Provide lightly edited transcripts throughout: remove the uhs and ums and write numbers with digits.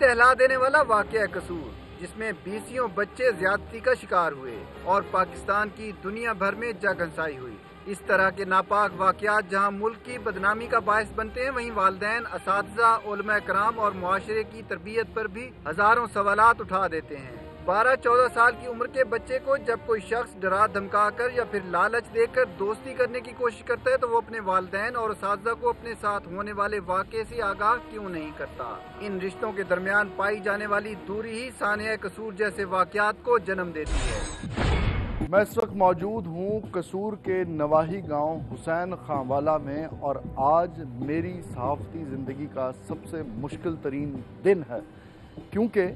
दहला देने वाला वाकया कसूर, जिसमें 20 बच्चे ज्यादती का शिकार हुए और पाकिस्तान की दुनिया भर में जगहंसाई हुई। इस तरह के नापाक वाकयात जहां मुल्क की बदनामी का बायस बनते हैं, वहीं वालिदैन, असातिज़ा, उलमा कराम और मुआशरे की तरबियत पर भी हजारों सवालात उठा देते हैं। 12-14 साल की उम्र के बच्चे को जब कोई शख्स डरा धमका कर या फिर लालच देकर दोस्ती करने की कोशिश करता है तो वो अपने वालिदैन और असातिज़ा को अपने साथ होने वाले वाक़े से आगाह क्यों नहीं करता। इन रिश्तों के दरमियान पाई जाने वाली दूरी ही सानिया कसूर जैसे वाकयात को जन्म देती है। मैं इस वक्त मौजूद हूँ कसूर के नवाही गांव हुसैन खांवाला में, और आज मेरी सहाफ़ती ज़िंदगी का सबसे मुश्किल तरीन दिन है, क्योंकि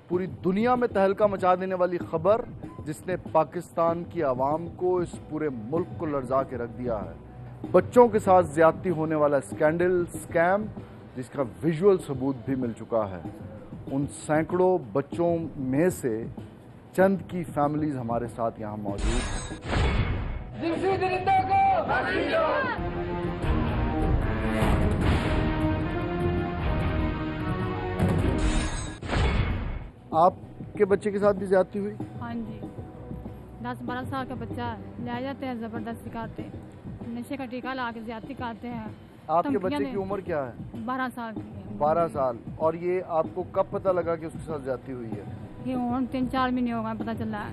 पूरी दुनिया में तहलका मचा देने वाली खबर जिसने पाकिस्तान की आवाम को, इस पूरे मुल्क को लर्जा के रख दिया है। बच्चों के साथ ज्यादती होने वाला स्कैम जिसका विजुअल सबूत भी मिल चुका है। उन सैकड़ों बच्चों में से चंद की फैमिलीज हमारे साथ यहाँ मौजूद हैं। आपके बच्चे के साथ भी ज्यादती हुई? हाँ जी, 10-12 साल का बच्चा ले जाते हैं, जबरदस्ती करते हैं, नशे का टीका ला के ज्यादती करते हैं। आपके बच्चे की उम्र क्या है? 12 साल की है। 12 साल। और ये आपको कब पता लगा कि उसके साथ ज्यादती हुई है? ये 3-4 महीने हो गए पता चला है।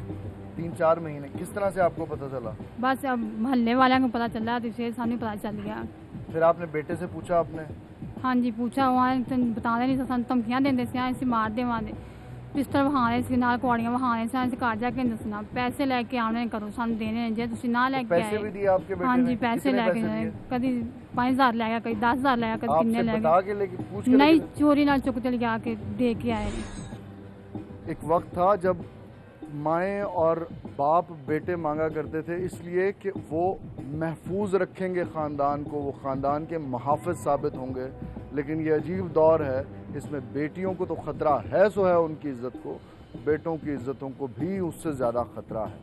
3-4 महीने। किस तरह से आपको पता चला? बस अब मोहल्ले वाले को पता चला तो फिर सामने पता चल गया। फिर आपने बेटे से पूछा आपने? हाँ जी पूछा, वहाँ बता नहीं धमकियाँ देंगे इसे मार दे वहाँ पिस्टल वहाने से नाल कौड़ियां वहाने से घर जाके दसना, पैसे लेके आने करो सानू देने जे तुसी ना लेके आए। पैसे भी दिए आपके बेटे ने? हाँ जी पैसे लेके आए, कभी 5,000 ले गया, कभी 10,000 ले गया, कभी कितने ले गया। नहीं, चोरी ना चुक के लिया के दे के आए। एक वक्त था जब माएँ और बाप बेटे मांगा करते थे इसलिए कि वो महफूज रखेंगे ख़ानदान को, वो ख़ानदान के मुहाफ़िज़ साबित होंगे। लेकिन ये अजीब दौर है, इसमें बेटियों को तो ख़तरा है सो है उनकी इज़्ज़त को, बेटों की इज़्ज़तों को भी उससे ज़्यादा ख़तरा है।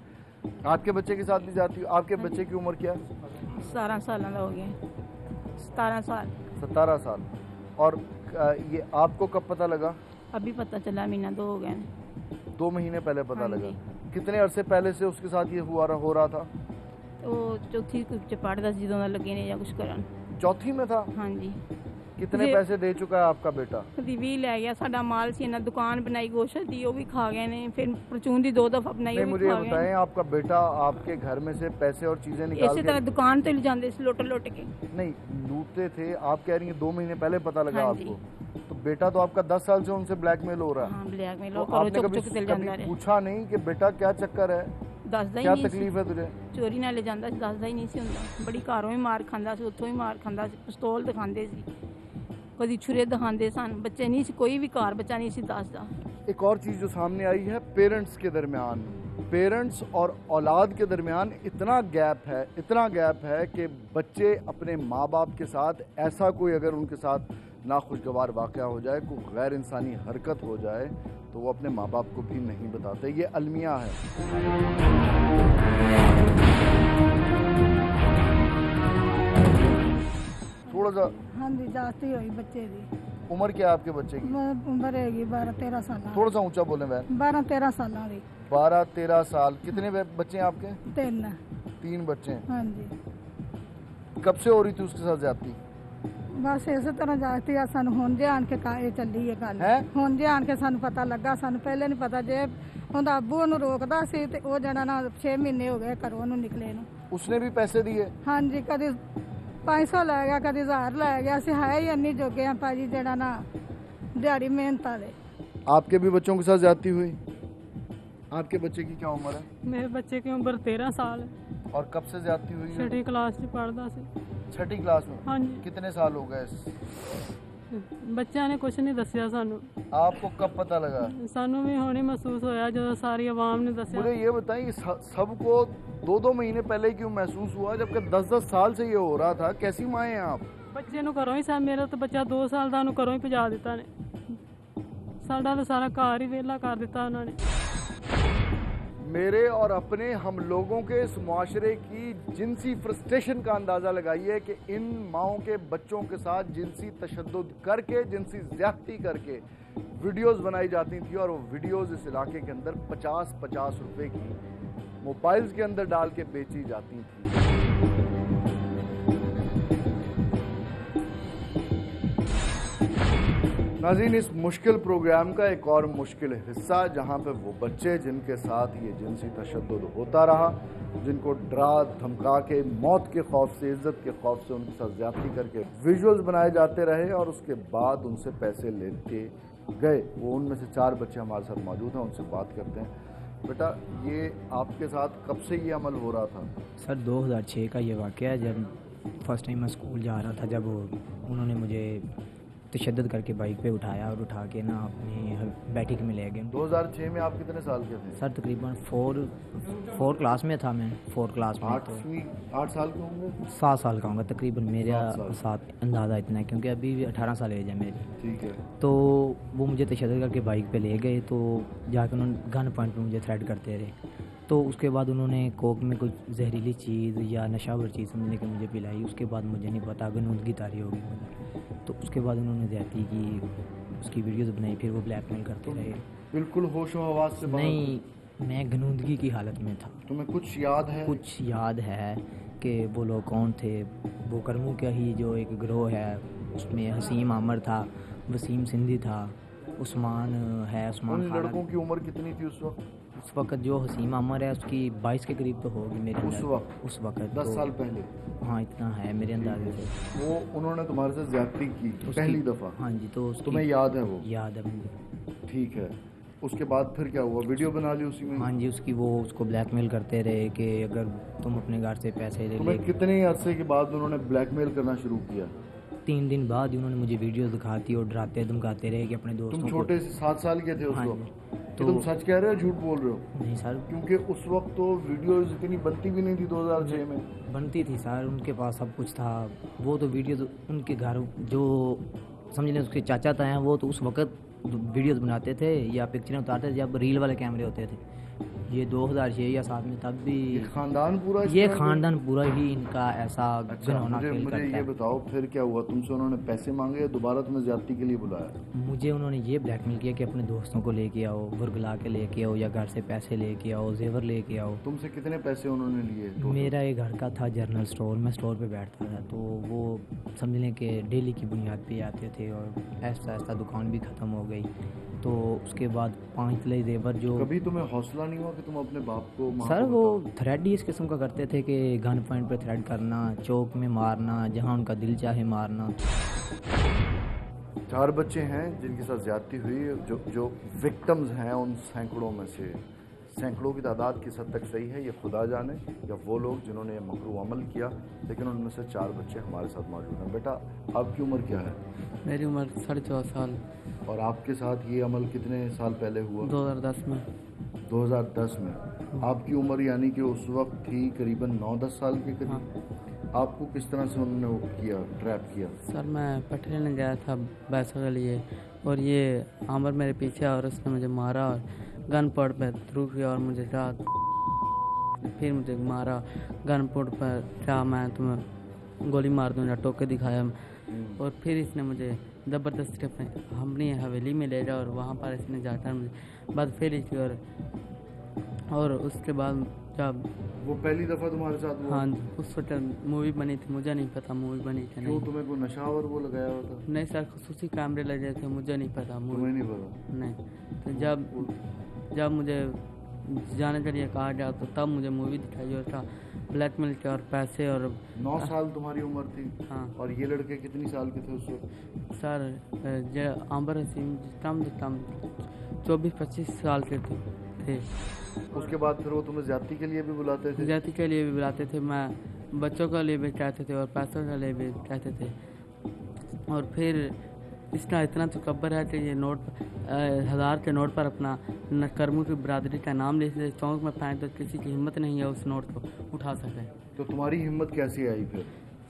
आपके बच्चे के साथ भी जाती हो? आपके बच्चे की उम्र क्या है? 17 साल हो गए। 17 साल। 17 साल। और ये आपको कब पता लगा? अभी पता चला, महीना 2 हो गए। 2 महीने पहले पता लगा। कितने अरसे पहले से उसके साथ ये हो रहा था? तो चौथी चपाट ਜਦੋਂ ਲੱਗੇ ਨੇ ਜਾਂ ਕੁਝ ਕਰਨ। चौथी में था? हाँ जी। कितने पैसे दे चुका है आपका बेटा? कभी 20 ले गया, साडा माल सी ना, दुकान बनाई गोश्त दी वो भी खा गए ने, फिर परचून दी 2 दफा बनाई वो भी खा गए। मुझे बताएं, आपका बेटा आपके घर में से पैसे और चीजें निकाल इसी तरह दुकान तो ले जाते लोट के? नहीं लूटते थे। आप कह रही हैं 2 महीने पहले पता लगा आपको? तो बेटा तो आपका 10 साल से उनसे ब्लैकमेल हो रहा है। हाँ, ब्लैकमेल तो आपने कभी पूछा नहीं कि बेटा क्या चक्कर है, क्या तकलीफ है तुझे? चोरी ना ले जाता, दसदा ही नहीं सी हुंदा। बड़ी घरों ही मार खांदा सी, उत्थों ही मार खांदा सी, पिस्तौल दिखांदे सी, कभी छुरे दिखांदे सन। बच्चे नहीं सी, कोई भी कार बच्चा नहीं सी दसदा। एक और चीज़ जो सामने आई है, पेरेंट्स के दरमियान, पेरेंट्स और औलाद के दरमियान इतना गैप है कि बच्चे अपने माँ बाप के साथ ऐसा कोई अगर उनके साथ नाखुशगवार वाक़या हो जाए, कोई गैर इंसानी हरकत हो जाए, तो वो अपने माँ बाप को भी नहीं बताते। ये अलमिया है। थोड़ा सा। हाँ जी, जाती हुई बच्चे दी। उम्र क्या है आपके बच्चे की? उम्र है 12-13 साल। थोड़ा सा ऊंचा बोले बहन। 12-13 साल की। 12-13 साल। कितने बच्चे हैं आपके? 3 बच्चे हैं। हाँ जी। कब से हो रही थी उसके साथ ज्यादती? बस इस तरह जाती है, सानू हुण जे आन के चली है गल। हुण जे आन के सानू पता लगा, सानू पहले नहीं पता। जे उनदा अब्बू ओनू रोकदा सी ते ओ जड़ा ना 6 महीने हो गए घरों ओनू निकले नू। उसने भी पैसे दिए? हाँ जी, कभी 500 लै गया, कभी 1000 लै गया। असीं है ही इन्नी जोगे हैं भाजी, जड़ा ना दिहाड़ी मेहनत वाले। आपके भी बच्चों के साथ ज्यादती हुई? आपके बच्चे की क्या उम्र है? मेरे बच्चे की उम्र 13 साल है। और कब से ज्यादती हुई है? 6ठी क्लास में पढ़ता सी। 6ठी क्लास में? हाँ जी। कितने साल हो गए? बच्चा ने कुछ नहीं दसिया सानू। आपको कब पता लगा? सानू भी होने महसूस होया जब सारी आवाम ने दसिया। मुझे ये बताइए, सबको 2-2 महीने पहले क्यों महसूस हुआ जबकि 10-10 साल से ये हो रहा था? कैसी माएँ हैं आप? बच्चे नू घरों ही सा, मेरा तो बच्चा 2 साल का घरों ही भजा दिता ने। साडा तो सारा घर ही वेला कर दिता उन्होंने। मेरे और अपने हम लोगों के इस मुआशरे की जिनसी फ्रस्ट्रेशन का अंदाज़ा लगाइए कि इन माओं के बच्चों के साथ जिनसी तशद्दुद करके, जिनसी ज़्यादती करके ویڈیوز بنائی جاتی تھیں اور وہ ویڈیوز اس علاقے کے اندر 50 روپے کی موبائلز کے اندر ڈال کے بیچی جاتی تھیں۔ ناظرین، اس مشکل پروگرام کا ایک اور مشکل حصہ جہاں پہ وہ بچے جن کے ساتھ یہ جنسی تشدد ہوتا رہا، جن کو ڈرا دھمکا کے موت کے خوف سے، عزت کے خوف سے ان کے ساتھ زیادتی کر کے ویژولز بنائے جاتے رہے اور اس کے بعد ان سے پیسے لیتے گئے، وہ ان میں سے 4 بچے ہمارے ساتھ موجود ہیں، ان سے بات کرتے ہیں۔ بیٹا، یہ آپ کے ساتھ کب سے یہ عمل ہو رہا تھا؟ سر 2006 کا یہ واقعہ ہے، جب فرسٹ ٹائم میں اسکول جا رہا تھا، جب انہوں نے مجھے تشدد کر کے بائک پہ اٹھایا اور اٹھا کے نا اپنی بیٹھک میں لے گئے۔ 2006 میں آپ کتنے سال کے تھے؟ سر تقریباً 4 کلاس میں تھا میں، 4 کلاس میں۔ 8 سال کے ہوں گے؟ 7 سال کا ہوں گا تقریباً، میرا ساتھ اندازہ اتنا ہے کیونکہ ابھی 18 سال ایج ہے میری۔ ٹھیک ہے۔ تو وہ مجھے تشدد کر کے بائک پہ لے گئے، تو جا کے انہوں نے گن پوائنٹ پہ مجھے تھریٹ کرتے رہے۔ تو اس کے بعد انہوں نے کوک میں کچھ زہریلی چیز یا نشاور چیز سمجھنے کے مجھے پلائی، اس کے بعد مجھے نہیں پتا، گنودگی طاری ہو گئی مجھے۔ تو اس کے بعد انہوں نے زیادتی کی، اس کی ویڈیوز بنائی، پھر وہ بلیک میل کرتے رہے۔ بالکل ہوش و حواس سے باہر؟ نہیں، میں گنودگی کی حالت میں تھا۔ تمہیں کچھ یاد ہے؟ کچھ یاد ہے کہ وہ لوگ کون تھے۔ وہ کرموں کا ہی جو ایک گروہ ہے، اس میں حسیم عامر تھا، وسیم سندھی تھا، عثمان ہے، عثمان ان لڑکوں کی عمر کتنی تھی اس وقت؟ اس وقت جو حسیم عامر ہے اس کی 22 کے قریب تو ہوگی میرے اس وقت 10 سال پہلے؟ ہاں اتنا ہے میرے اندازے سے۔ وہ انہوں نے تمہارے ساتھ زیادتی کی پہلی دفعہ؟ ہاں جی۔ تو تمہیں یاد ہے وہ؟ یاد ہے مجھے۔ ٹھیک ہے۔ اس کے بعد پھر کیا ہوا؟ ویڈیو بنا لی اسی میں؟ ہاں جی، اس کی وہ اس کو بلیک میل کرتے رہے کہ اگر تم اپنے گھر سے پیسے لے تمہیں کتنے عرصے کے بعد انہوں نے بلیک میل کرنا شروع کیا؟ 3 دن بعد انہوں نے مجھے ویڈیوز دکھاتی اور ڈراتے دھمکاتے رہے کہ اپنے دوستوں کو۔ تم چھوٹے سے 7 سال کے تھے اس ہاں وقت؟ تو تم سچ کہہ رہے ہو جھوٹ بول رہے ہو؟ نہیں سر، کیونکہ اس وقت تو ویڈیوز اتنی بنتی بھی نہیں تھی 2006 میں۔ بنتی تھی سر، ان کے پاس سب کچھ تھا۔ وہ تو ویڈیوز ان کے گھر جو سمجھ لیں اس کے چاچا تھے ہیں، وہ تو اس وقت ویڈیوز بناتے تھے یا پکچریں اتارتے تھے جب ریل والے کیمرے ہوتے تھے۔ یہ 2006 یا 7 میں، تب بھی خاندان پورا، یہ خاندان پورا ہی ان کا ایسا گنونا کھیل کرتا ہے۔ مجھے یہ بتاؤ پھر کیا ہوا؟ تم سے انہوں نے پیسے مانگے یا دوبارہ تمہیں زیادتی کے لیے بلایا؟ مجھے انہوں نے یہ بلیک میل کیا کہ اپنے دوستوں کو لے کے آؤ، ورگلا کے لے کے آؤ، یا گھر سے پیسے لے کے آؤ، زیور لے کے آؤ۔ تم سے کتنے پیسے انہوں نے لیے؟ میرا ایک گھر کا تھا جرنل سٹور، میں سٹور پہ بیٹھتا تھا، تو وہ سمجھ لیں کہ ڈیلی کی بنیاد پہ آتے تھے اور ایسا ایسا دکان بھی ختم ہو گئی۔ تو اس کے بعد 5 تلے زیور جو… کبھی تمہیں حوصلہ نہیں ہوا کہ تم اپنے باپ کو… سر وہ تھریڈ ہی اس قسم کا کرتے تھے کہ گن پوائنٹ پہ تھریڈ کرنا، چوک میں مارنا، جہاں ان کا دل چاہے مارنا۔ 4 بچے ہیں جن کے ساتھ زیادتی ہوئی، جو وکٹمز ہیں ان سینکڑوں میں سے، سینکڑوں کی تعداد کس حد تک صحیح ہے یہ خدا جانے، یا وہ لوگ جنہوں نے یہ مکروہ عمل کیا، لیکن ان میں سے 4 بچے ہمارے ساتھ موجود ہیں۔ بیٹا، آپ کی عمر کیا ہے؟ میری عمر 14.5 سال۔ اور آپ کے ساتھ یہ عمل کتنے سال پہلے ہوا؟ 2010 میں۔ 2010 میں۔ آپ کی عمر یعنی کہ اس وقت تھی قریباً 9-10 سال کے قریب۔ آپ کو کس طرح سے انہوں نے وہ کیا، ٹریپ کیا؟ سر میں پٹھے لینے گیا تھا پیسوں کے لیے، اور یہ عامر میرے پیچھے اور اس نے مجھے مارا اور گن پوائنٹ پہ تھرو کیا اور مجھے رات پھر مجھے مارا گن پوائنٹ پر، کیا میں تمہیں گولی مار دوں یا ٹوکے دکھایا، اور پھر اس نے مجھے زبردستی اپنی حویلی میں لے جا اور وہاں پر اس نے جا کر مجھے بد پھیری کی، اور اس کے بعد جب وہ پہلی دفعہ تمہارے ساتھ ہوا؟ ہاں، اس وقت مووی بنی تھی، مجھے نہیں پتا مووی بنی تھی نہیں۔ تمہیں کوئی نشہ اور وہ لگایا ہوا تھا؟ نہیں سر، خصوصی کیمرے لگے تھے، مجھے نہیں پتا مووی۔ تمہیں نہیں پتا؟ نہیں۔ تو جب مجھے جانے کے لیے کہا گیا تو تب مجھے مووی دکھائی اور تھا بلیک میل کے اور پیسے اور… 9 سال تمہاری عمر تھی؟ ہاں۔ اور یہ لڑکے کتنی سال کے تھے اس وقت؟ سر عامر حسین کم سے کم 24-25 سال کے تھے۔ اس کے بعد پھر وہ تمہیں زیادتی کے لیے بھی بلاتے تھے؟ زیادتی کے لیے بھی بلاتے تھے، میں بچوں کے لیے بھی کہتے تھے اور پیسوں کے لیے بھی کہتے تھے، اور پھر اس کا اتنا تکبر ہے کہ یہ نوٹ 1000 کے نوٹ پر اپنا کرموں کی برادری کا نام لکھ دے، چونک میں پھینک تو کسی کی ہمت نہیں ہے اس نوٹ کو اٹھا سکے۔ تو تمہاری ہمت کیسی آئی پھر؟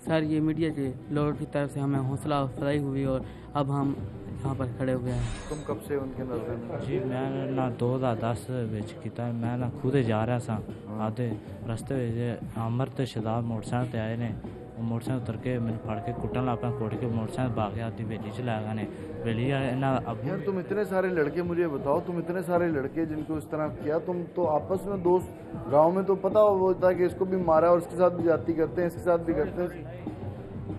سر یہ میڈیا کے لوگوں کی طرف سے ہمیں حوصلہ افزائی ہوئی اور اب ہم یہاں پر کھڑے ہوئے ہیں۔ تم کب سے ان کے نظر میں؟ جی میں نہ 2010 وچ کیتا، میں خود جا رہا سا، آدھے رستے عامر تے شداب موٹر سائیکل تے آئے نے، मोटरसाइकिल उतर के मैंने फड़ के कुटन लग पाया, कुट के मोटरसाइकिल भाग गया, वेली च लै गए वेली अब यार तुम इतने सारे लड़के, मुझे बताओ, तुम इतने सारे लड़के जिनको इस तरह किया, तुम तो आपस में दोस्त, गांव में तो पता होता है कि इसको भी मारा और इसके साथ भी जाती करते हैं, इसके साथ भी करते हैं।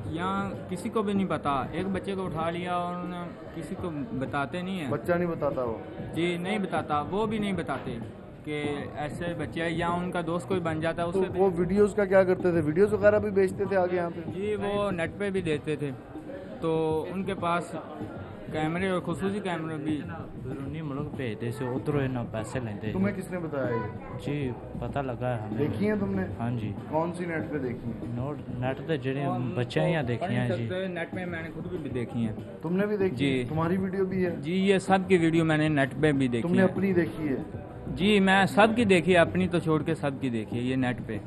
यहाँ किसी को भी नहीं पता, एक बच्चे को उठा लिया और किसी को बताते नहीं है। बच्चा नहीं बताता वो? जी नहीं बताता, वो भी नहीं बताते कि ऐसे बच्चे हैं, या उनका दोस्त कोई बन जाता है उससे। तो वो वीडियोस का क्या करते थे? वीडियोस वगैरह भी बेचते थे आगे यहाँ पे? जी वो नेट पे भी देते थे, तो उनके पास कैमरे और खुसूसी कैमरे भी उन्हीं मुल्क भेजते से, उधरों इन्हों पैसे लेते। तुम्हें किसने बताया ये? जी पता लगा है हमें। देखी है तुमने? हाँ जी। कौन सी नेट पे देखी है? नेट पे जेडे बच्चे यहाँ देखी हैं जी। नेट पे मैंने खुद भी देखी हैं। तुमने भी देखी? जी। तुम्हारी वीडियो भी है? जी ये सब की वीडियो मैंने नेट पे भी देखी। तुमने अपनी देखी है? जी मैं सब की देखी है, अपनी तो छोड़ के सब की देखी है ये नेट पे।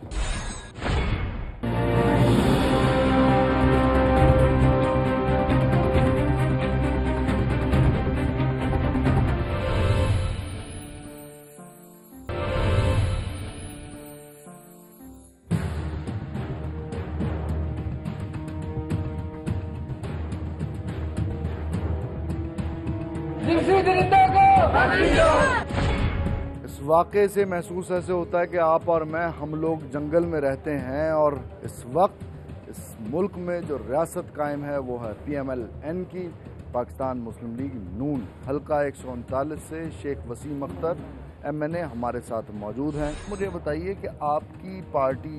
इस वाक़े से महसूस ऐसे होता है कि आप और मैं, हम लोग जंगल में रहते हैं और इस वक्त इस मुल्क में जो रियासत कायम है वो है PMLN की, पाकिस्तान मुस्लिम लीग नून। हल्का 139 से शेख वसीम अख्तर MNA हमारे साथ मौजूद हैं। मुझे बताइए कि आपकी पार्टी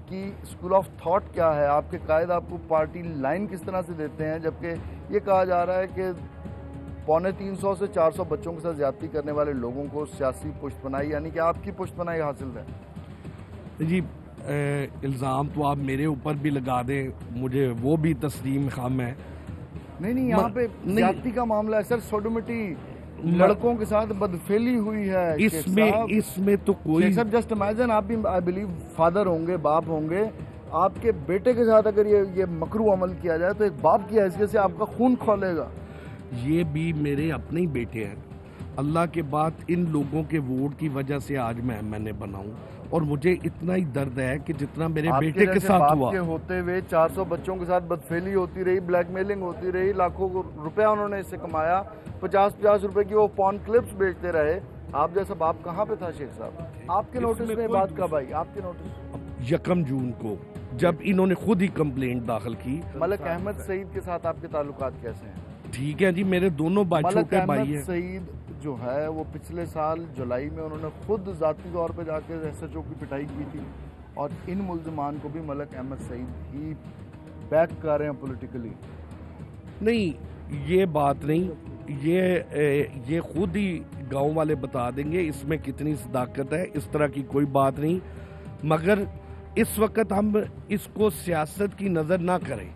की स्कूल ऑफ थॉट क्या है? आपके कायद आपको पार्टी लाइन किस तरह से देते हैं, जबकि ये कहा जा रहा है कि 350 से 400 बच्चों के साथ ज्यादती करने वाले लोगों को सियासी पुष्टपनाही, यानी कि आपकी पुष्टपनाही हासिल है? जी इल्ज़ाम तो आप मेरे ऊपर भी लगा दें, मुझे वो भी तस्लीम खाम है। नहीं यहाँ पे ज्यादती का मामला है सर, सोडोमिटी, लड़कों के साथ बदफेली हुई है। इसमें तो कोई सब जस्ट इमेजिन, आप भी आई बिलीव फादर होंगे, बाप होंगे, आपके बेटे के साथ अगर ये मकरू अमल किया जाए तो एक बाप की हैसियत से आपका खून खौलेगा। ये भी मेरे अपने ही बेटे हैं। अल्लाह के बाद इन लोगों के वोट की वजह से आज मैं MNA बना हूं, और मुझे इतना ही दर्द है कि जितना मेरे बेटे के साथ हुआ। के होते हुए 400 बच्चों के साथ बदफेली होती रही, ब्लैकमेलिंग होती रही, लाखों रुपया उन्होंने इससे कमाया, 50-50 रुपए की वो पॉर्न क्लिप्स बेचते रहे। आप जैसा बाप कहाँ पे था शेख साहब? आपके नोटिस में बात कब आई? आपके नोटिस 1 जून को, जब इन्होंने खुद ही कंप्लेंट दाखिल की। मलिक अहमद सईद के साथ आपके ताल्लुकात कैसे हैं? ठीक है जी, मेरे दोनों छोटे भाई हैं। सईद जो है वो पिछले साल जुलाई में उन्होंने खुद जाती तौर पे जाके SHO की पिटाई की थी, और इन मुल्ज़िमान को भी मलिक अहमद सईद ही बैक कर रहे हैं पॉलिटिकली। नहीं ये बात नहीं, ये खुद ही गांव वाले बता देंगे इसमें कितनी सदाकत है। इस तरह की कोई बात नहीं, मगर इस वक्त हम इसको सियासत की नजर ना करें।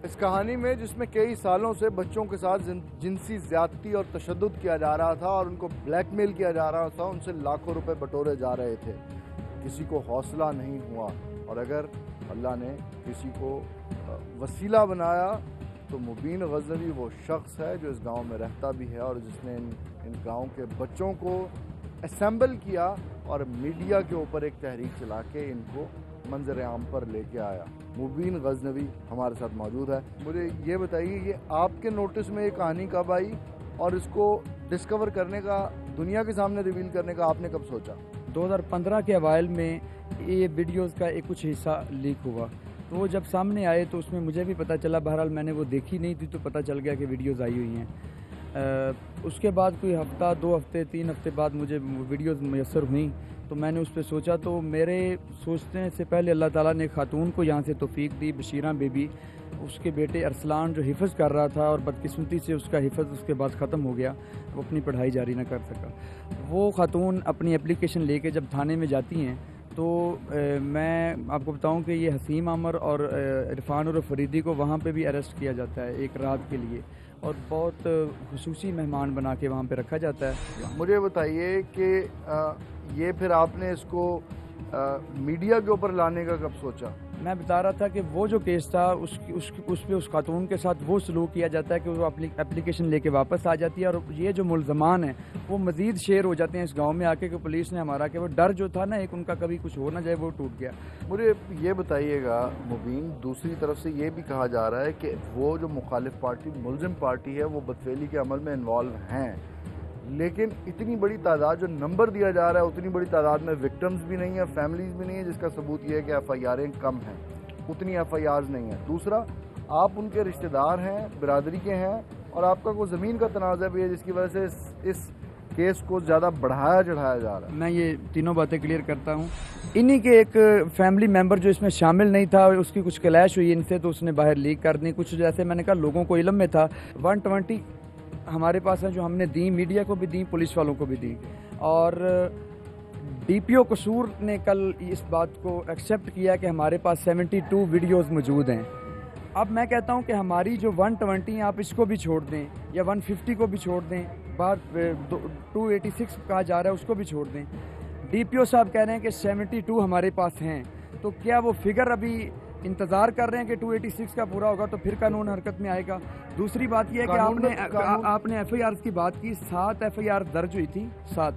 इस कहानी में, जिसमें कई सालों से बच्चों के साथ जिनसी ज्यादती और तशद्दुद किया जा रहा था और उनको ब्लैकमेल किया जा रहा था, उनसे लाखों रुपए बटोरे जा रहे थे, किसी को हौसला नहीं हुआ। और अगर अल्लाह ने किसी को वसीला बनाया तो मुबीन गज़नवी वो शख्स है जो इस गांव में रहता भी है और जिसने इन गांव के बच्चों को असेंबल किया और मीडिया के ऊपर एक तहरीक चला के इनको मंजर आम पर लेके आया। मुबीन गज़नवी हमारे साथ मौजूद है। मुझे ये बताइए, ये आपके नोटिस में ये कहानी कब आई और इसको डिस्कवर करने का, दुनिया के सामने रिवील करने का आपने कब सोचा? 2015 के अवाइल में ये वीडियोस का एक कुछ हिस्सा लीक हुआ, तो वो जब सामने आए तो उसमें मुझे भी पता चला। बहरहाल मैंने वो देखी नहीं थी तो पता चल गया कि वीडियोस आई हुई हैं। उसके बाद कोई हफ्ता, 2 हफ्ते, 3 हफ्ते बाद मुझे वीडियोस मैसर हुई तो मैंने उस पर सोचा। तो मेरे सोचने से पहले अल्लाह ताला ने खातून को यहाँ से तौफीक दी, बशीरा बेबी, उसके बेटे अरसलान जो हिफ़्ज़ कर रहा था और बदकिस्मती से उसका हिफ़्ज़ उसके बाद ख़त्म हो गया, वो अपनी पढ़ाई जारी ना कर सका। वो खातून अपनी एप्लीकेशन लेके जब थाने में जाती हैं तो मैं आपको बताऊं कि ये हसीम आमर और इरफान और फरीदी को वहाँ पे भी अरेस्ट किया जाता है एक रात के लिए, और बहुत खुसूसी मेहमान बना के वहाँ पे रखा जाता है। मुझे बताइए कि ये फिर आपने इसको मीडिया के ऊपर लाने का कब सोचा? मैं बता रहा था कि वो जो केस था उस पे उस खातून के साथ वो सलूक किया जाता है कि वो एप्लीकेशन लेके वापस आ जाती है, और ये जो मुल्ज़मान हैं वो मज़ीद शेर हो जाते हैं इस गांव में आके कि पुलिस ने हमारा कि वो डर जो था ना एक उनका कभी कुछ हो ना जाए वो टूट गया। मुझे ये बताइएगा मुबीन, दूसरी तरफ से ये भी कहा जा रहा है कि वो जो मुखालिफ पार्टी मुलजिम पार्टी है वो बदफेली के अमल में इन्वॉल्व हैं, लेकिन इतनी बड़ी तादाद जो नंबर दिया जा रहा है उतनी बड़ी तादाद में विक्टिम्स भी नहीं है, फैमिलीज भी नहीं है, जिसका सबूत ये है कि FIR'ें कम हैं, उतनी FIRs नहीं है। दूसरा, आप उनके रिश्तेदार हैं, बिरादरी के हैं, और आपका कोई ज़मीन का तनाज़ा भी है जिसकी वजह से इस केस को ज़्यादा बढ़ाया चढ़ाया जा रहा है। मैं ये तीनों बातें क्लियर करता हूँ। इन्हीं के एक फैमिली मेंबर जो इसमें शामिल नहीं था, उसकी कुछ क्लैश हुई इनसे तो उसने बाहर लीक कर दी। कुछ जैसे मैंने कहा लोगों को इल्म में था, 120 हमारे पास है जो हमने दी, मीडिया को भी दी, पुलिस वालों को भी दी, और DPO कसूर ने कल इस बात को एक्सेप्ट किया कि हमारे पास 72 वीडियोस मौजूद हैं। अब मैं कहता हूं कि हमारी जो 120 आप इसको भी छोड़ दें या 150 को भी छोड़ दें, बात 286 कहा जा रहा है उसको भी छोड़ दें, DPO साहब कह रहे हैं कि 72 हमारे पास हैं, तो क्या वो फिगर अभी इंतज़ार कर रहे हैं कि 286 का पूरा होगा तो फिर कानून हरकत में आएगा? दूसरी बात यह है कि आपने FIR की बात की, 7 FIR दर्ज हुई थी, 7,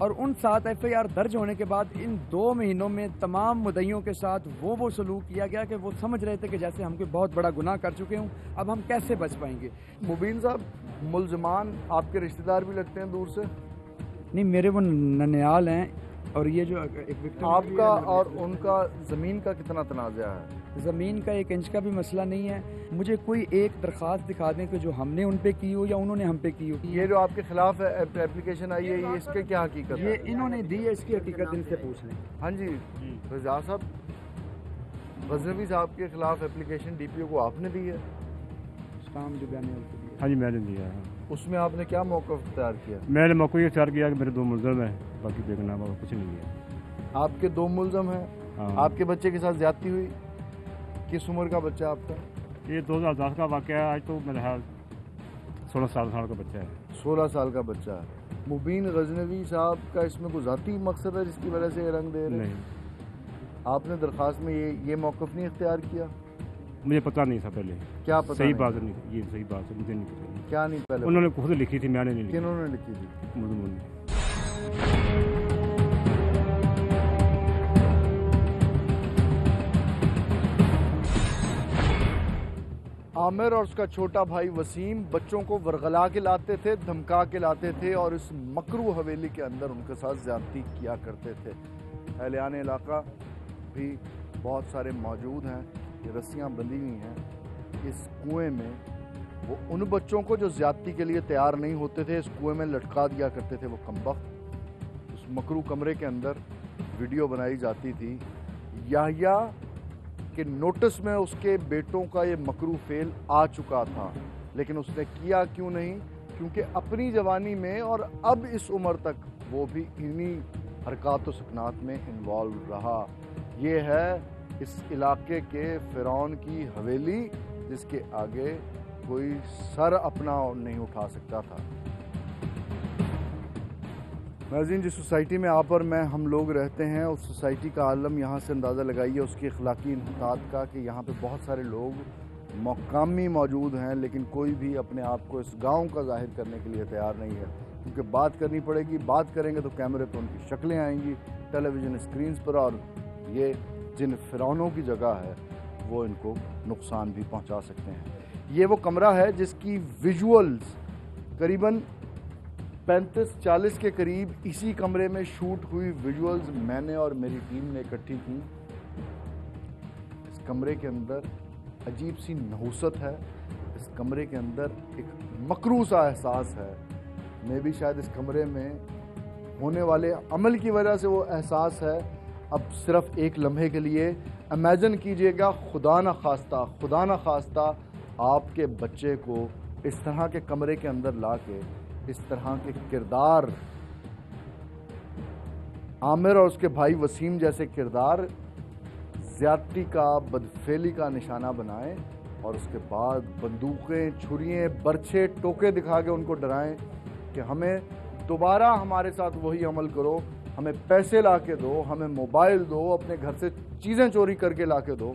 और उन 7 FIR दर्ज होने के बाद इन 2 महीनों में तमाम मुद्दइयों के साथ वो सलूक किया गया कि वो समझ रहे थे कि जैसे हम कोई बहुत बड़ा गुनाह कर चुके हूँ, अब हम कैसे बच पाएंगे। मुबीन साहब, मुल्ज़मान आपके रिश्तेदार भी लगते हैं दूर से? नहीं, मेरे वो ननियाल हैं, और ये जो एक विक्टिम आपका और उनका ज़मीन का कितना तनाज़ा है? ज़मीन का 1 इंच का भी मसला नहीं है। मुझे कोई एक दरख्वास्त दिखा दें कि जो हमने उन पे की हो या उन्होंने हम पे की हो। ये जो आपके खिलाफ एप्लीकेशन आई है, ये इसके क्या हकीकत है? ये इन्होंने दी है, इसकी हकीकत इनसे पूछ लें। हाँ जी, रज़ा साहब, गज़नवी साहब के खिलाफ एप्लीकेशन DPO को आपने दी है? काम जो बयान है हाँ जी, मैंने दिया है। उसमें आपने क्या मौक़िफ़ इख्तियार किया? मैंने मौक़िफ़ ये इख्तियार किया कि मेरे 2 मुलज़िम हैं, बाकी देखना बाबा कुछ नहीं है। आपके 2 मुलज़िम हैं? हाँ। आपके बच्चे के साथ ज़्यादती हुई? किस उम्र का बच्चा आपका? ये 2010 का वाक़या है, आज तो मेरे ख्याल 16 साल का बच्चा है। 16 साल का बच्चा है। मुबीन गज़नवी साहब का इसमें कोई ज़ाती मकसद है जिसकी वजह से ये रंग दे रहे हैं? नहीं। आपने दरख्वास्त में ये मौक़िफ़ नहीं इख्तियार किया? मुझे पता नहीं था पहले। क्या पता? सही बात नहीं, ये सही बात है, मुझे नहीं पता। क्या नहीं पहले? उन्होंने खुद लिखी थी, मैंने नहीं लिखी। किन्होंने लिखी थी? मुल्ज़िमों ने। आमिर और उसका छोटा भाई वसीम बच्चों को वरगला के लाते थे, धमका के लाते थे, और इस मकरू हवेली के अंदर उनके साथ ज़्यादती किया करते थे। अहलियान इलाका भी बहुत सारे मौजूद हैं। ये रस्सियाँ बंधी हुई हैं इस कुएं में। वो उन बच्चों को जो ज़्यादती के लिए तैयार नहीं होते थे इस कुएं में लटका दिया करते थे। वो कमबख्त उस मकरू कमरे के अंदर वीडियो बनाई जाती थी। याहिया के नोटिस में उसके बेटों का ये मकरू फेल आ चुका था, लेकिन उसने किया क्यों नहीं? क्योंकि अपनी जवानी में और अब इस उम्र तक वो भी इन्हीं हरकत व सकनात में इन्वॉल्व रहा। ये है इस इलाके के फ़िरौन की हवेली, जिसके आगे कोई सर अपना नहीं उठा सकता था। नाज़रीन, जिस सोसाइटी में आप और मैं हम लोग रहते हैं उस सोसाइटी का आलम यहाँ से अंदाज़ा लगाइए उसकी अखलाकी इन्हितात का, कि यहाँ पे बहुत सारे लोग मकामी मौजूद हैं, लेकिन कोई भी अपने आप को इस गांव का ज़ाहिर करने के लिए तैयार नहीं है। क्योंकि बात करनी पड़ेगी, बात करेंगे तो कैमरे पर उनकी शक्लें आएंगी, टेलीविज़न स्क्रीन्स पर, और ये जिन फ़िरौनों की जगह है वो इनको नुकसान भी पहुँचा सकते हैं। ये वो कमरा है जिसकी विजुअल्स करीबन 35-40 के करीब इसी कमरे में शूट हुई विजुअल्स मैंने और मेरी टीम ने इकट्ठी की। इस कमरे के अंदर अजीब सी नहुसत है, इस कमरे के अंदर एक मकरू सा एहसास है। मे भी शायद इस कमरे में होने वाले अमल की वजह से वो एहसास है। अब सिर्फ एक लम्हे के लिए इमेजिन कीजिएगा, खुदा न खास्ता आपके बच्चे को इस तरह के कमरे के अंदर ला के इस तरह के किरदार, आमिर और उसके भाई वसीम जैसे किरदार ज़्यादती का, बदफेली का निशाना बनाएं, और उसके बाद बंदूकें, छुरियाँ, बर्छे, टोके दिखा के उनको डराएं कि हमें दोबारा हमारे साथ वही अमल करो ہمیں پیسے لا کے دو, ہمیں موبائل دو, اپنے گھر سے چیزیں چوری کر کے لا کے دو,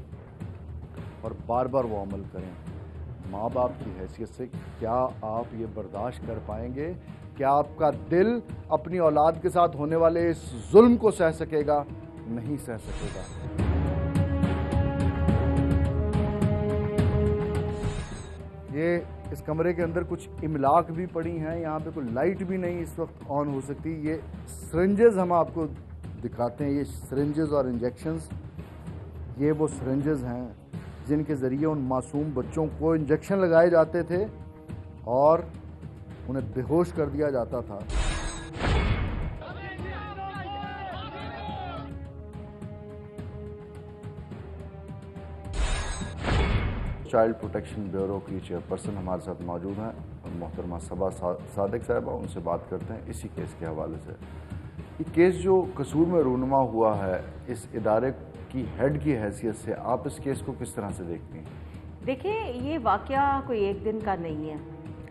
اور بار بار وہ عمل کریں. ماں باپ کی حیثیت سے کیا آپ یہ برداشت کر پائیں گے؟ کیا آپ کا دل اپنی اولاد کے ساتھ ہونے والے اس ظلم کو سہ سکے گا؟ نہیں سہ سکے گا. یہ اس کمرے کے اندر کچھ املاک بھی پڑی ہیں, یہاں پہ کوئی لائٹ بھی نہیں اس وقت آن ہو سکتی. یہ سرنجز ہم آپ کو دکھاتے ہیں, یہ سرنجز اور انجیکشنز, یہ وہ سرنجز ہیں جن کے ذریعے ان معصوم بچوں کو انجیکشن لگائے جاتے تھے اور انہیں بے ہوش کر دیا جاتا تھا. چائلڈ پروٹیکشن بیورو کی چیئرپرسن ہمارے ساتھ موجود ہیں, محترمہ صبا صادق صاحبہ, ان سے بات کرتے ہیں اسی کیس کے حوالے سے. یہ کیس جو قصور میں رونما ہوا ہے, اس ادارے کی ہیڈ کی حیثیت سے آپ اس کیس کو کس طرح سے دیکھتی ہیں؟ دیکھیں, یہ واقعہ کوئی ایک دن کا نہیں ہے,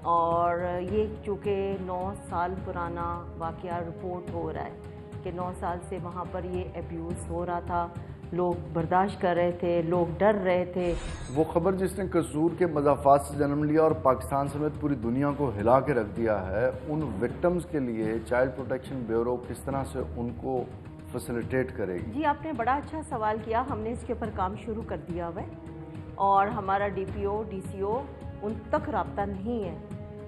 اور یہ چونکہ 9 سال پرانا واقعہ رپورٹ ہو رہا ہے کہ 9 سال سے وہاں پر یہ ایبیوز ہو رہا تھا, لوگ برداشت کر رہے تھے, لوگ ڈر رہے تھے. وہ خبر جس نے قصور کے مضافات سے جنم لیا اور پاکستان سمیت پوری دنیا کو ہلا کے رکھ دیا ہے, ان وکٹمز کے لیے چائلڈ پروٹیکشن بیورو کس طرح سے ان کو فیسیلیٹیٹ کرے گی؟ جی, آپ نے بڑا اچھا سوال کیا. ہم نے اس کے اوپر کام شروع کر دیا ہوا ہے, اور ہمارا ڈی پی او, ڈی سی او ان تک رابطہ نہیں ہے.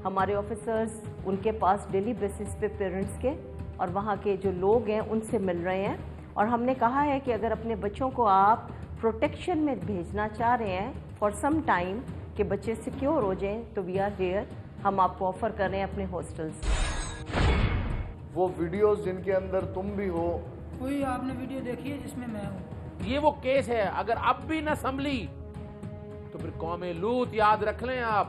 ہمارے آفیسرز ان کے پاس ڈیلی بیسس پہ پیرنٹس کے اور وہاں کے جو لوگ ہیں ان سے مل رہے ہیں, اور ہم نے کہا ہے کہ اگر اپنے بچوں کو آپ پروٹیکشن میں بھیجنا چاہ رہے ہیں فار سم ٹائم کہ بچے سیکیور ہو جائیں, تو وی آر ہیئر, ہم آپ کو آفر کر رہے ہیں اپنے ہاسٹلز. وہ ویڈیوز جن کے اندر تم بھی ہو, کوئی آپ نے ویڈیو دیکھی ہے جس میں میں ہوں؟ یہ وہ کیس ہے, اگر اب بھی نہ سنبھلی تو پھر قوم لوط یاد رکھ لیں آپ.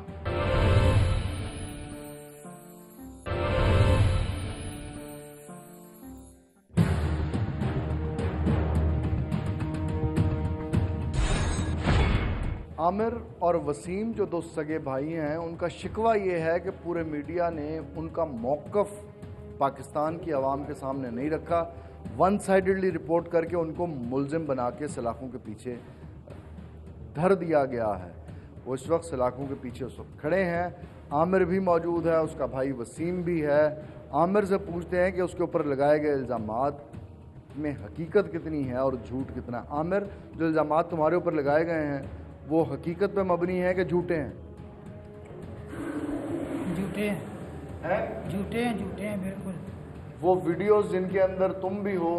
عامر اور وسیم جو 2 سگے بھائی ہیں, ان کا شکوہ یہ ہے کہ پورے میڈیا نے ان کا موقف پاکستان کی عوام کے سامنے نہیں رکھا, ون سائیڈڈلی رپورٹ کر کے ان کو ملزم بنا کے سلاخوں کے پیچھے دھر دیا گیا ہے. وہ اس وقت سلاخوں کے پیچھے اس وقت کھڑے ہیں. عامر بھی موجود ہے, اس کا بھائی وسیم بھی ہے. عامر سے پوچھتے ہیں کہ اس کے اوپر لگائے گئے الزامات میں حقیقت کتنی ہے اور جھوٹ کتنا. عامر, جو الزامات تمہارے اوپر لگائے گئے ہیں وہ حقیقت پہ مبنی ہے کہ جھوٹے ہیں؟ جھوٹے ہیں, جھوٹے ہیں بالکل. وہ ویڈیوز جن کے اندر تم بھی ہو,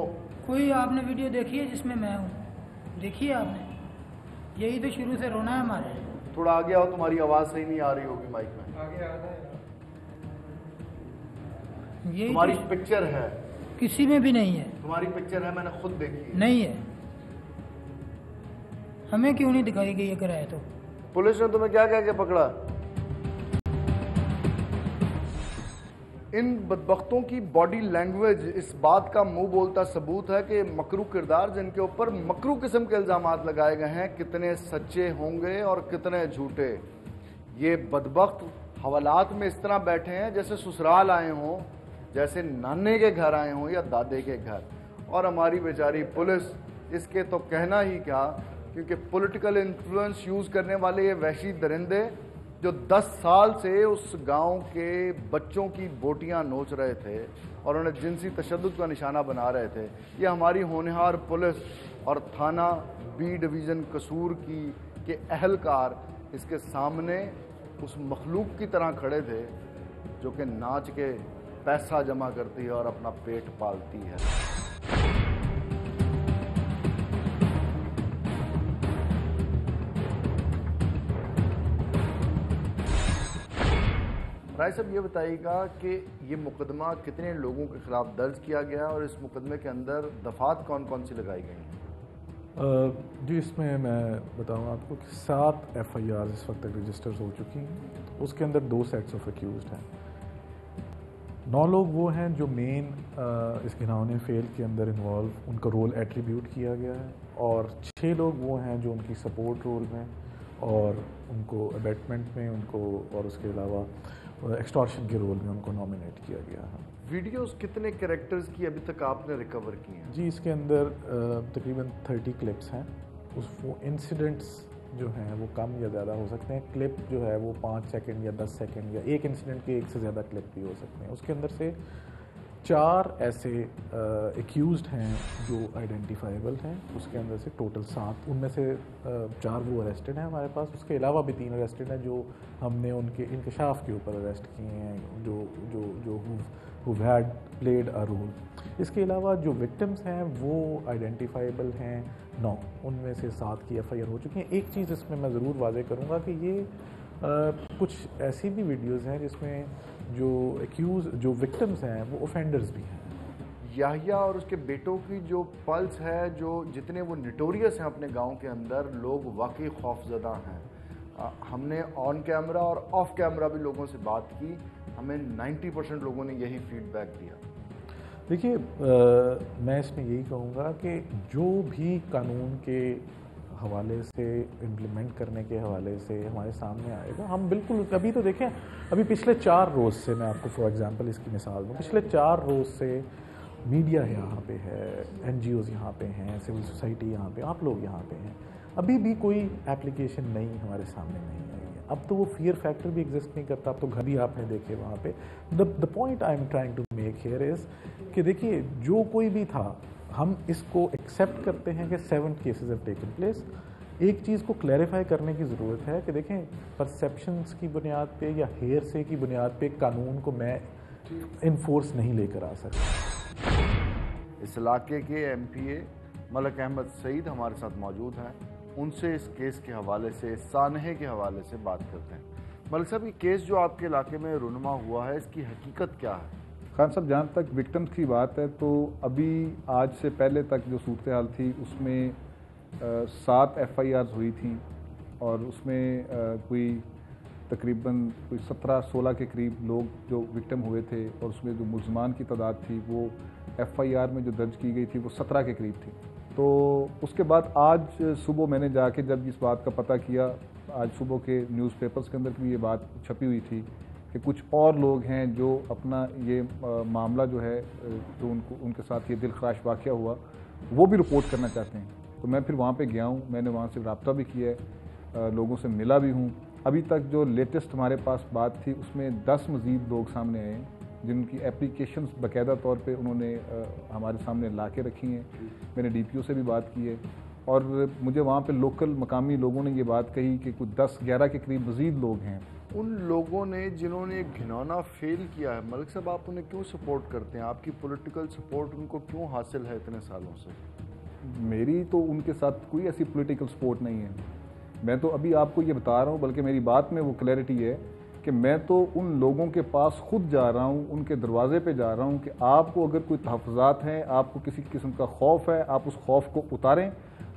کوئی آپ نے ویڈیو دیکھی ہے جس میں میں ہوں؟ دیکھی ہے آپ نے؟ یہی تو شروع سے رونا ہے ہمارے. تھوڑا آگے آؤ, تمہاری آواز صحیح نہیں آ رہی ہوگی مائک میں. تمہاری پکچر ہے؟ کسی میں بھی نہیں ہے. تمہاری پکچر ہے, میں نے خود دیکھی. نہیں ہے. ہمیں کیوں نہیں دکھائی گئی اگر ہے تو؟ پولیس نے تمہیں کیا کہہ کے پکڑا؟ ان بدبختوں کی باڈی لینگویج اس بات کا منہ بولتا ثبوت ہے کہ مکرو کردار جن کے اوپر مکرو قسم کے الزامات لگائے گئے ہیں کتنے سچے ہوں گے اور کتنے جھوٹے. یہ بدبخت حوالات میں اس طرح بیٹھے ہیں جیسے سسرال آئے ہوں, جیسے نانے کے گھر آئے ہوں یا دادے کے گھر. اور ہماری بیچاری پولیس, اس کے تو کہنا ہی کیا, کیونکہ پولیٹیکل انفلوئنس یوز کرنے والے یہ وحشی درندے جو 10 سال سے اس گاؤں کے بچوں کی بوٹیاں نوچ رہے تھے اور انہیں جنسی تشدد کا نشانہ بنا رہے تھے, یہ ہماری ہونہار پولیس اور تھانہ بی ڈویژن قصور کی کے اہلکار اس کے سامنے اس مخلوق کی طرح کھڑے تھے جو کہ ناچ کے پیسہ جمع کرتی ہے اور اپنا پیٹ پالتی ہے. رائے صاحب, یہ بتائیے گا کہ یہ مقدمہ کتنے لوگوں کے خلاف درج کیا گیا اور اس مقدمے کے اندر دفعات کون کون سی لگائی گئی ہیں؟ جی, اس میں بتاؤں آپ کو کہ 7 FIR اس وقت تک رجسٹر ہو چکی ہیں. اس کے اندر 2 سیٹس آف ایکیوزڈ ہیں. 9 لوگ وہ ہیں جو مین اس گھناؤنے فیل کے اندر انوالو, ان کا رول ایٹریبیوٹ کیا گیا ہے, اور 6 لوگ وہ ہیں جو ان کی سپورٹ رول میں اور ان کو ابیٹمنٹ میں ان کو, اور اس کے علاوہ ایکسٹورشن کے رول میں ان کو نامینیٹ کیا گیا ہے. ویڈیوز کتنے کریکٹرز کی ابھی تک آپ نے ریکور کی ہیں؟ جی اس کے اندر تقریباً 30 کلپس ہیں. وہ انسیڈنٹس جو ہیں وہ کم یا زیادہ ہو سکتے ہیں. کلپ جو ہے وہ 5 سیکنڈ یا 10 سیکنڈ یا ایک انسیڈنٹ کے ایک سے زیادہ کلپ بھی ہو سکتے ہیں. اس کے اندر سے 4 ایسے ایکیوزڈ ہیں جو آئیڈینٹیفائیبل ہیں. اس کے اندر سے ٹوٹل 7, ان میں سے 4 وہ اریسٹڈ ہیں ہمارے پاس. اس کے علاوہ بھی 3 اریسٹڈ ہیں جو ہم نے ان کے انکشاف کے اوپر اریسٹ کیے ہیں, جو who had played a role. اس کے علاوہ جو وکٹمز ہیں وہ آئیڈینٹیفائیبل ہیں 9, ان میں سے 7 کی FIR ہو چکی ہیں. ایک چیز اس میں میں ضرور واضح کروں گا کہ یہ کچھ ایسی بھی ویڈیوز ہیں جس میں جو وکٹمز ہیں وہ اوفینڈرز بھی ہیں. یحییٰ اور اس کے بیٹوں کی جو پلس ہے, جو جتنے وہ نٹوریس ہیں اپنے گاؤں کے اندر, لوگ واقعی خوفزدہ ہیں. ہم نے آن کیمرہ اور آف کیمرہ بھی لوگوں سے بات کی, ہمیں 90% لوگوں نے یہی فیڈ بیک دیا. دیکھیے میں اس میں یہی کہوں گا کہ جو بھی قانون کے حوالے سے امپلیمنٹ کرنے کے حوالے سے ہمارے سامنے آئے گا, ہم بالکل ابھی تو دیکھیں, ابھی پچھلے 4 روز سے میں آپ کو فار ایگزامپل اس کی مثال دوں, پچھلے 4 روز سے میڈیا یہاں پہ ہے, NGOز یہاں پہ ہیں, سول سوسائٹی یہاں پہ, آپ لوگ یہاں پہ ہیں, ابھی بھی کوئی اپلیکیشن نہیں ہمارے سامنے نہیں آئی ہے. اب تو وہ فیئر فیکٹر بھی ایگزسٹ نہیں کرتا, اب تو گھر بھی آپ نے دیکھے وہاں پہ. The point I am trying to make here is کہ دیکھیے جو کوئی بھی تھا, ہم اس کو ایکسیپٹ کرتے ہیں کہ 7 کیسز ہیو ٹیکن پلیس. ایک چیز کو کلیریفائی کرنے کی ضرورت ہے کہ دیکھیں پرسیپشنز کی بنیاد پہ یا ہیئرسے کی بنیاد پہ قانون کو میں انفورس نہیں لے کر آ سکتا. اس علاقے کے MPA ملک احمد سعید ہمارے ساتھ موجود ہیں, ان سے اس کیس کے حوالے سے, سانحے کے حوالے سے بات کرتے ہیں. ملک صاحب, یہ کیس جو آپ کے علاقے میں رونما ہوا ہے, اس کی حقیقت کیا ہے؟ خان صاحب, جہاں تک وکٹمز کی بات ہے تو ابھی آج سے پہلے تک جو صورتحال تھی اس میں 7 FIRs ہوئی تھیں, اور اس میں کوئی تقریباً 17-16 کے قریب لوگ جو وکٹم ہوئے تھے, اور اس میں جو ملزمان کی تعداد تھی وہ FIR میں جو درج کی گئی تھی وہ 17 کے قریب تھی. تو اس کے بعد آج صبح میں نے جا کے جب اس بات کا پتہ کیا, آج صبح کے نیوز پیپرز کے اندر بھی یہ بات چھپی ہوئی تھی کہ کچھ اور لوگ ہیں جو اپنا یہ معاملہ جو ہے جو ان کے ساتھ یہ دلخراش واقعہ ہوا وہ بھی رپورٹ کرنا چاہتے ہیں. تو میں پھر وہاں پہ گیا ہوں, میں نے وہاں سے رابطہ بھی کیا ہے, لوگوں سے ملا بھی ہوں. ابھی تک جو لیٹسٹ ہمارے پاس بات تھی اس میں 10 مزید لوگ سامنے آئے ہیں جن کی اپلیکیشنز باقاعدہ طور پہ انہوں نے ہمارے سامنے لا کے رکھی ہیں. میں نے DPO سے بھی بات کی ہے, اور مجھے وہاں پہ لوکل مقامی لوگوں نے یہ بات کہی کہ کچھ 10-11 کے قریب مزید لوگ ہیں. ان لوگوں نے جنہوں نے گھنونا فیل کیا ہے, ملک صاحب آپ انہیں کیوں سپورٹ کرتے ہیں؟ آپ کی پولیٹیکل سپورٹ ان کو کیوں حاصل ہے اتنے سالوں سے؟ میری تو ان کے ساتھ کوئی ایسی پولیٹیکل سپورٹ نہیں ہے. میں تو ابھی آپ کو یہ بتا رہا ہوں, بلکہ میری بات میں وہ کلیئرٹی ہے کہ میں تو ان لوگوں کے پاس خود جا رہا ہوں, ان کے دروازے پہ جا رہا ہوں کہ آپ کو اگر کوئی تحفظات ہیں, آپ کو کسی قسم کا خوف ہے, آپ اس خوف کو اتاریں.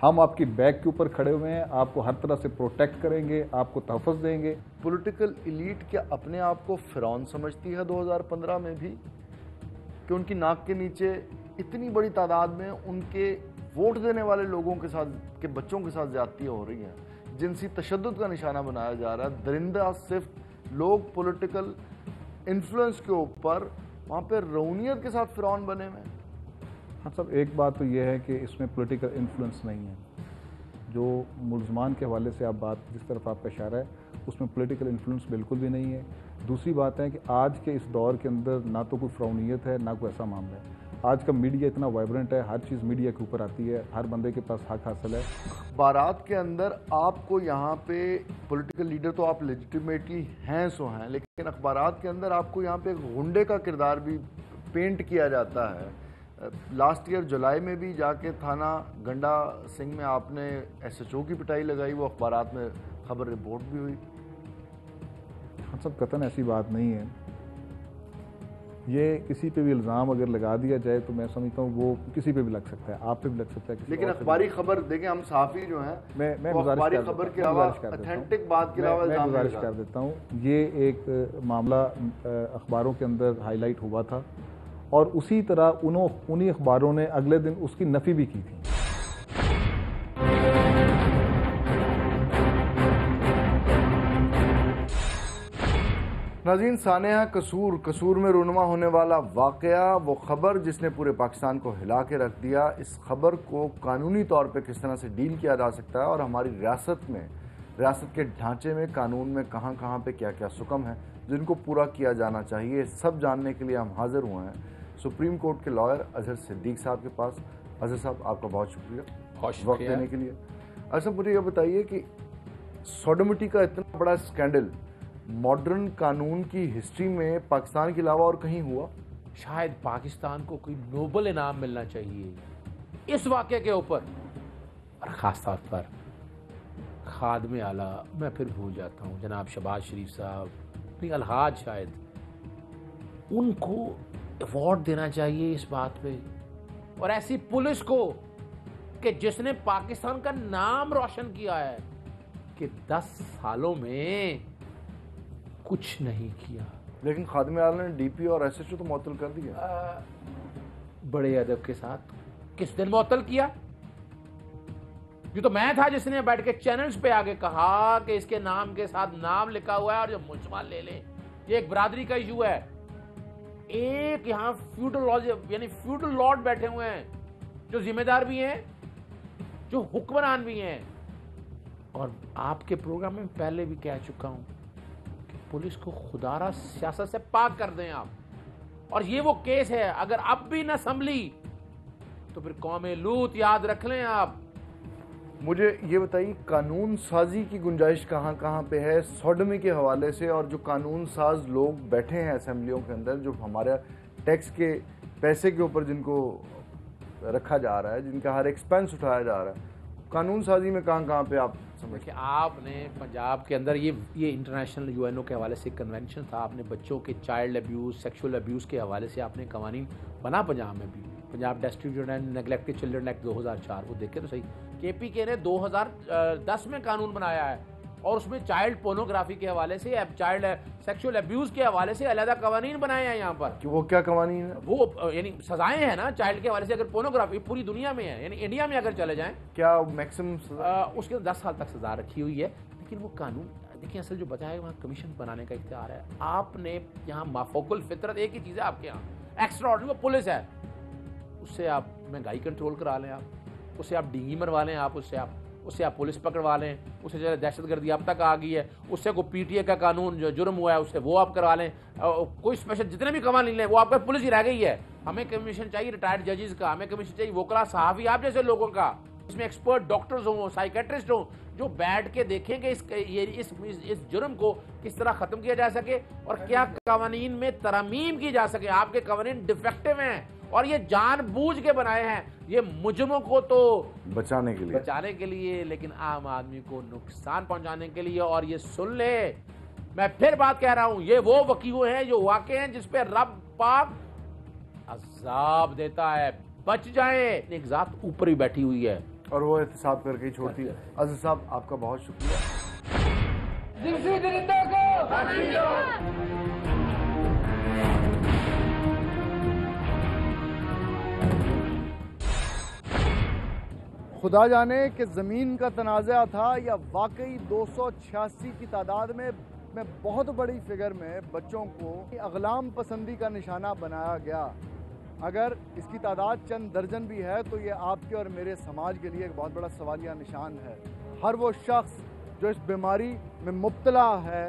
ہم آپ کی بیک کے اوپر کھڑے ہوئے ہیں, آپ کو ہر طرح سے پروٹیکٹ کریں گے, آپ کو تحفظ دیں گے. پولیٹیکل ایلیٹ کیا اپنے آپ کو فرعون سمجھتی ہے 2015 میں بھی, کہ ان کی ناک کے نیچے اتنی بڑی تعداد میں ان کے ووٹ دینے والے لوگوں کے ساتھ, کے بچوں کے ساتھ زیادتیاں ہو رہی ہیں, جنسی تشدد کا نشانہ بنایا جا رہا ہے. درندہ صرف لوگ پولیٹیکل انفلوئنس کے اوپر وہاں پہ رونیت کے ساتھ فرعون بنے ہوئے ہیں. ہاں صاحب, ایک بات تو یہ ہے کہ اس میں پولیٹیکل انفلوئنس نہیں ہے. جو ملزمان کے حوالے سے آپ بات جس طرف آپ کا اشارہ ہے اس میں پولیٹیکل انفلوئنس بالکل بھی نہیں ہے. دوسری بات ہے کہ آج کے اس دور کے اندر نہ تو کوئی فرعونیت ہے, نہ کوئی ایسا معاملہ ہے. آج کا میڈیا اتنا وائبرنٹ ہے, ہر چیز میڈیا کے اوپر آتی ہے, ہر بندے کے پاس حق حاصل ہے. اخبارات کے اندر آپ کو یہاں پہ پولیٹیکل لیڈر تو آپ لیجیٹیمیٹلی ہیں سو ہیں, لیکن اخبارات کے اندر آپ کو یہاں پہ ایک غنڈے کا کردار بھی پینٹ کیا جاتا ہے. لاسٹ ایئر جولائی میں بھی جا کے تھانہ گنڈا سنگھ میں آپ نے SHO کی پٹائی لگائی, وہ اخبارات میں خبر رپورٹ بھی ہوئی. ہم سب قطعاً ایسی بات نہیں ہے. یہ کسی پہ بھی الزام اگر لگا دیا جائے تو میں سمجھتا ہوں وہ کسی پہ بھی لگ سکتا ہے, آپ پہ بھی لگ سکتا ہے. لیکن اخباری خبر دیکھیں, ہم صحافی جو ہیں, میں اخباری خبر کے علاوہ اتھینٹک بات کے علاوہ میں گزارش کر دیتا ہوں. یہ ایک معاملہ اخباروں کے اندر ہائی لائٹ ہوا تھا, اور اسی طرح انہی اخباروں نے اگلے دن اس کی نفی بھی کی تھی. नाज़रीन, सानेहा कसूर में रूनुमा होने वाला वाक़या, वो खबर जिसने पूरे पाकिस्तान को हिला के रख दिया, इस खबर को कानूनी तौर पे किस तरह से डील किया जा सकता है और हमारी रियासत के ढांचे में, कानून में कहाँ पे क्या क्या सुकम है जिनको पूरा किया जाना चाहिए, सब जानने के लिए हम हाजिर हुए हैं सुप्रीम कोर्ट के लॉयर अजहर सिद्दीक साहब के पास। अजहर साहब, आपका बहुत शुक्रिया वक्त देने के लिए। अजहर साहब, मुझे ये बताइए कि सोडोमिटी का इतना बड़ा स्कैंडल मॉडर्न कानून की हिस्ट्री में पाकिस्तान के अलावा और कहीं हुआ? शायद पाकिस्तान को कोई नोबल इनाम मिलना चाहिए इस वाक़े के ऊपर, और ख़ास तौर पर खादमे आला, मैं फिर भूल जाता हूँ, जनाब शहबाज शरीफ साहब, अलहाज, शायद उनको अवार्ड देना चाहिए इस बात पे, और ऐसी पुलिस को कि जिसने पाकिस्तान का नाम रोशन किया है कि 10 सालों में कुछ नहीं किया। लेकिन खादिम आला ने डीपी और एसएचओ तो मुअत्तल कर दिया। बड़े अदब के साथ किस दिन मुअत्तल किया? ये तो मैं था जिसने बैठ के चैनल्स पे आगे कहा कि इसके नाम के साथ नाम लिखा हुआ है और जो मुलजमान ले लें। ये एक बरादरी का इशू है। एक यहाँ फ्यूडल लॉर्ड बैठे हुए हैं जो जिम्मेदार भी हैं, जो हुक्मरान भी हैं। और आपके प्रोग्राम में पहले भी कह चुका हूं कि पुलिस को खुदारा सियासत से पाक कर दें आप। और ये वो केस है, अगर अब भी न संभली तो फिर कौमे लूत याद रख लें आप। मुझे ये बताइए, कानून साजी की गुंजाइश कहाँ पे है सोडमी के हवाले से? और जो कानून साज लोग बैठे हैं असेंबलियों के अंदर, जो हमारे टैक्स के पैसे के ऊपर जिनको रखा जा रहा है, जिनका हर एक्सपेंस उठाया जा रहा है, कानून साजी में कहाँ पे आप समझ? आपने पंजाब के अंदर ये इंटरनेशनल यूएनओ के हवाले से कन्वेंशन था, आपने बच्चों के चाइल्ड अब्यूज़, सेक्सुअल अब्यूज़ के हवाले से आपने कवानीन बना पंजाब में भी, Punjab distributed and neglected children act 2004, वो देखे तो सही। केपीके ने 2010 में कानून बनाया है और उसमें चाइल्ड पोर्नोग्राफी के हवाले से, चाइल्ड सेक्सुअल अब्यूज के हवाले से अलग कवानीन बनाए हैं यहाँ पर। कि वो क्या कवानीन है? वो यानी सजाएं हैं ना चाइल्ड के हवाले से। अगर पोर्नोग्राफी पूरी दुनिया में है, यानी इंडिया में अगर चले जाएं, क्या मैक्सिमम उसके 10 साल तक सजा रखी हुई है। लेकिन वो कानून देखिए, असल जो बचा है वहाँ कमीशन बनाने का इख्तियार है। आपने यहाँ माफोकुल फितरत एक ही चीज़ है आपके यहाँ, एक्स्ट्रा ऑर्डिनरी, वो पुलिस है। उससे आप महंगाई कंट्रोल करा लें, आप उससे आप डींगी मरवा लें, आप उससे आप पुलिस पकड़वा लें, उससे जो दहशतगर्दी अब तक आ गई है, उससे को पीटीए का कानून जो जुर्म हुआ है उससे वो आप करवा लें। कोई स्पेशल जितने भी कवानीन लें वो आपका पुलिस ही रह गई है। हमें कमीशन चाहिए रिटायर्ड जजेस का, हमें कमीशन चाहिए वोकला सहाफ़ी आप जैसे लोगों का, इसमें एक्सपर्ट डॉक्टर्स हों, साइकेट्रिस्ट हों, जो बैठ के देखें कि इस जुर्म को किस तरह ख़त्म किया जा सके और क्या कवानीन में तरमीम की जा सके। आपके कवानीन डिफेक्टिव हैं और ये जानबूझ के बनाए हैं, ये मुजरिमों को तो बचाने के लिए, लेकिन आम आदमी को नुकसान पहुंचाने के लिए। और ये सुन ले, मैं फिर बात कह रहा हूं, ये वो वकील हैं जो वाकई हैं जिस पे रब पाक अज़ाब देता है। बच जाए, एक जात ऊपर ही बैठी हुई है और वो एहतिसाब करके ही छोड़ती है। अज़ीज़ साहब, आपका बहुत शुक्रिया। खुदा जाने कि ज़मीन का तनाज़ा था या वाकई 286 की तादाद में बहुत बड़ी फिगर में बच्चों को अगलाम पसंदी का निशाना बनाया गया। अगर इसकी तादाद चंद दर्जन भी है तो ये आपके और मेरे समाज के लिए एक बहुत बड़ा सवालिया निशान है। हर वो शख्स जो इस बीमारी में मुब्तला है,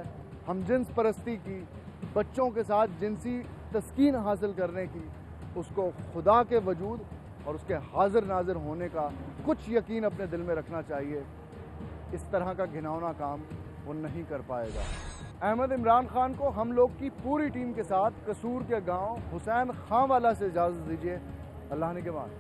हमजिन्स परस्ती की, बच्चों के साथ जिनसी तस्कीन हासिल करने की, उसको खुदा के वजूद और उसके हाजिर नाजिर होने का कुछ यकीन अपने दिल में रखना चाहिए। इस तरह का घिनौना काम वो नहीं कर पाएगा। अहमद इमरान खान को हम लोग की पूरी टीम के साथ कसूर के गांव हुसैन खांवाला से इजाज़त दीजिए। अल्लाह ने के बाद।